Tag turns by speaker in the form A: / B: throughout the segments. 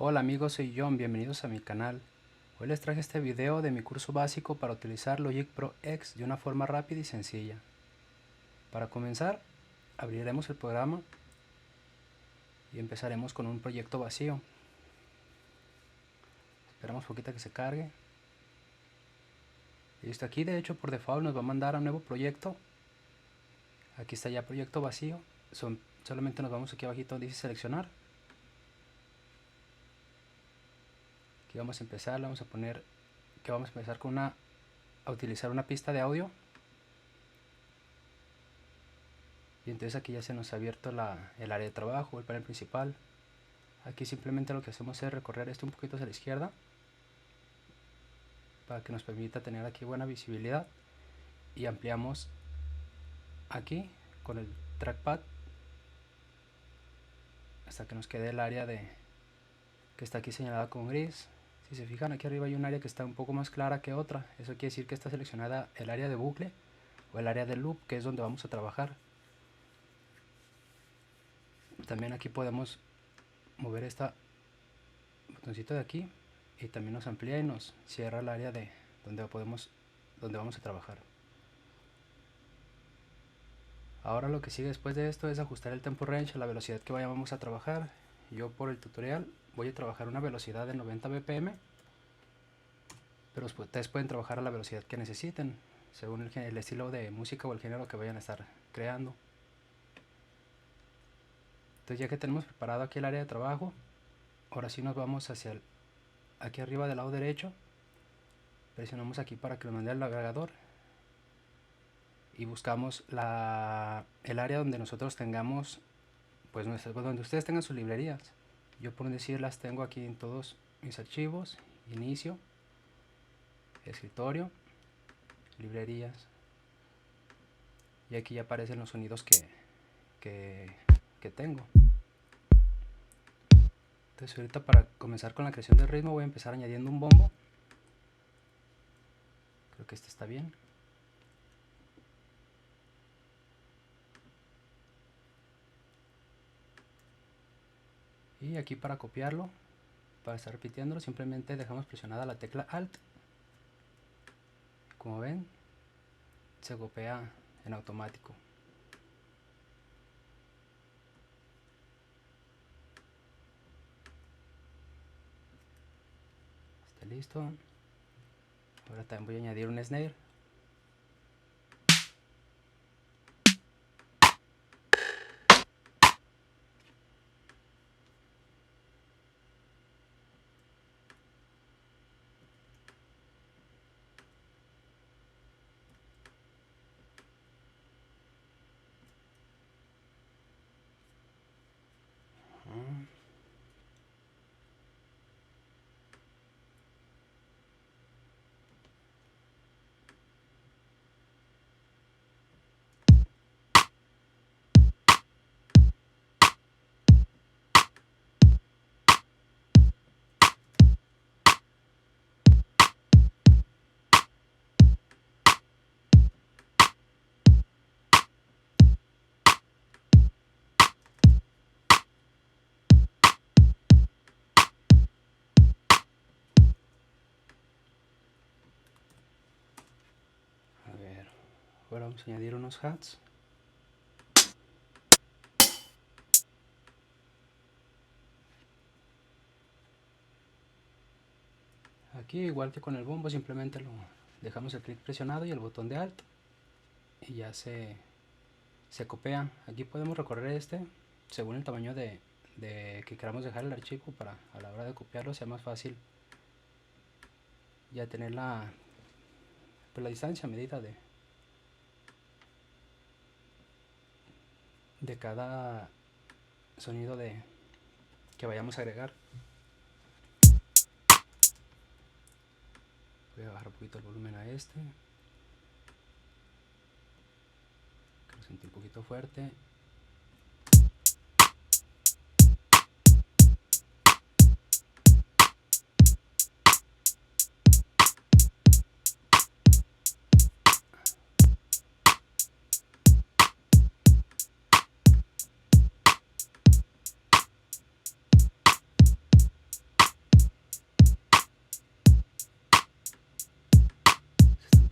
A: Hola amigos, soy John, bienvenidos a mi canal. Hoy les traje este video de mi curso básico para utilizar Logic Pro X de una forma rápida y sencilla. Para comenzar, abriremos el programa y empezaremos con un proyecto vacío. Esperamos un poquito que se cargue. Listo, aquí de hecho por default nos va a mandar a un nuevo proyecto. Aquí está ya proyecto vacío. Solamente nos vamos aquí abajito donde dice seleccionar. Aquí vamos a empezar, vamos a poner que vamos a empezar con a utilizar una pista de audio. Y entonces aquí ya se nos ha abierto el área de trabajo, el panel principal. Aquí simplemente lo que hacemos es recorrer esto un poquito hacia la izquierda para que nos permita tener aquí buena visibilidad, y ampliamos aquí con el trackpad hasta que nos quede el área que está aquí señalada con gris. Si se fijan, aquí arriba hay un área que está un poco más clara que otra. Eso quiere decir que está seleccionada el área de bucle o el área de loop, que es donde vamos a trabajar. También aquí podemos mover este botoncito de aquí y también nos amplía y nos cierra el área de donde vamos a trabajar. Ahora lo que sigue después de esto es ajustar el tempo range a la velocidad que vayamos a trabajar. Yo por el tutorial voy a trabajar una velocidad de 90 bpm, pero ustedes pueden trabajar a la velocidad que necesiten según el estilo de música o el género que vayan a estar creando. Entonces, ya que tenemos preparado aquí el área de trabajo, ahora sí nos vamos hacia aquí arriba del lado derecho. Presionamos aquí para que nos mande al navegador y buscamos el área donde nosotros tengamos, pues donde ustedes tengan sus librerías. Yo por decir las tengo aquí en todos mis archivos: inicio, escritorio, librerías, y aquí ya aparecen los sonidos que tengo. Entonces ahorita, para comenzar con la creación del ritmo, voy a empezar añadiendo un bombo. Creo que este está bien. Y aquí, para copiarlo, para estar repitiéndolo, simplemente dejamos presionada la tecla Alt. Como ven, se copia en automático. Está listo. Ahora también voy a añadir un snare. A ver, ahora vamos a añadir unos hats. Aquí, igual que con el bombo, simplemente lo dejamos el clic presionado y el botón de Alt, y ya se copia. Aquí podemos recorrer según el tamaño de que queramos dejar el archivo, para a la hora de copiarlo sea más fácil ya tener la distancia medida de cada sonido que vayamos a agregar. Voy a bajar un poquito el volumen a que lo sentí un poquito fuerte.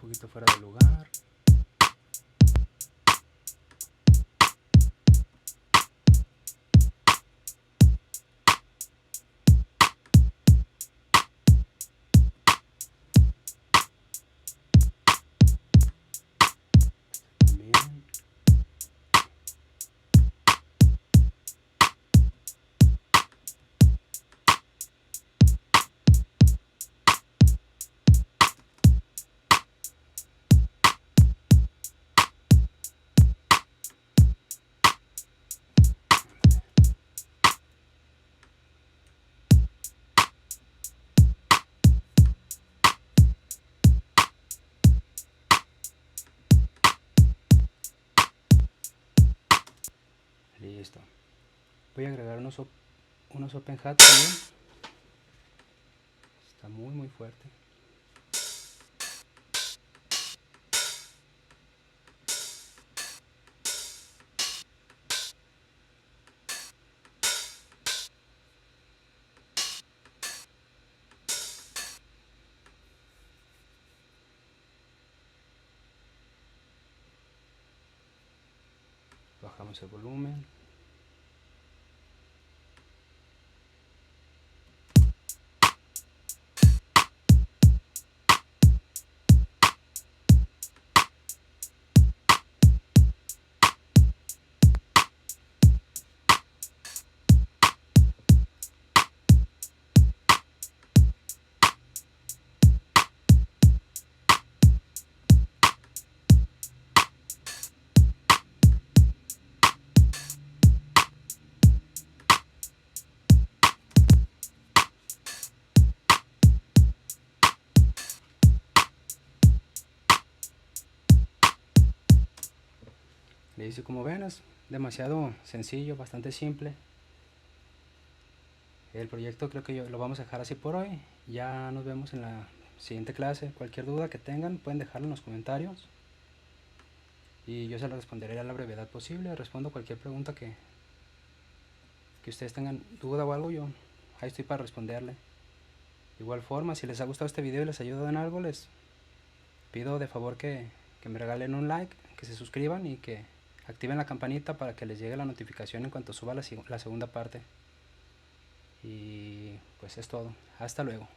A: poquito fuera de lugar. También. Listo. Voy a agregar unos open hat también. Está muy fuerte. Bajamos el volumen. Listo, como ven es demasiado sencillo, bastante simple. El proyecto creo que lo vamos a dejar así por hoy. Ya nos vemos en la siguiente clase. Cualquier duda que tengan pueden dejarlo en los comentarios y yo se la responderé a la brevedad posible. Respondo cualquier pregunta que ustedes tengan duda o algo, yo ahí estoy para responderle. De igual forma, si les ha gustado este video y les ayuda en algo, les pido de favor que me regalen un like, que se suscriban y que activen la campanita para que les llegue la notificación en cuanto suba la segunda parte. Y pues es todo. Hasta luego.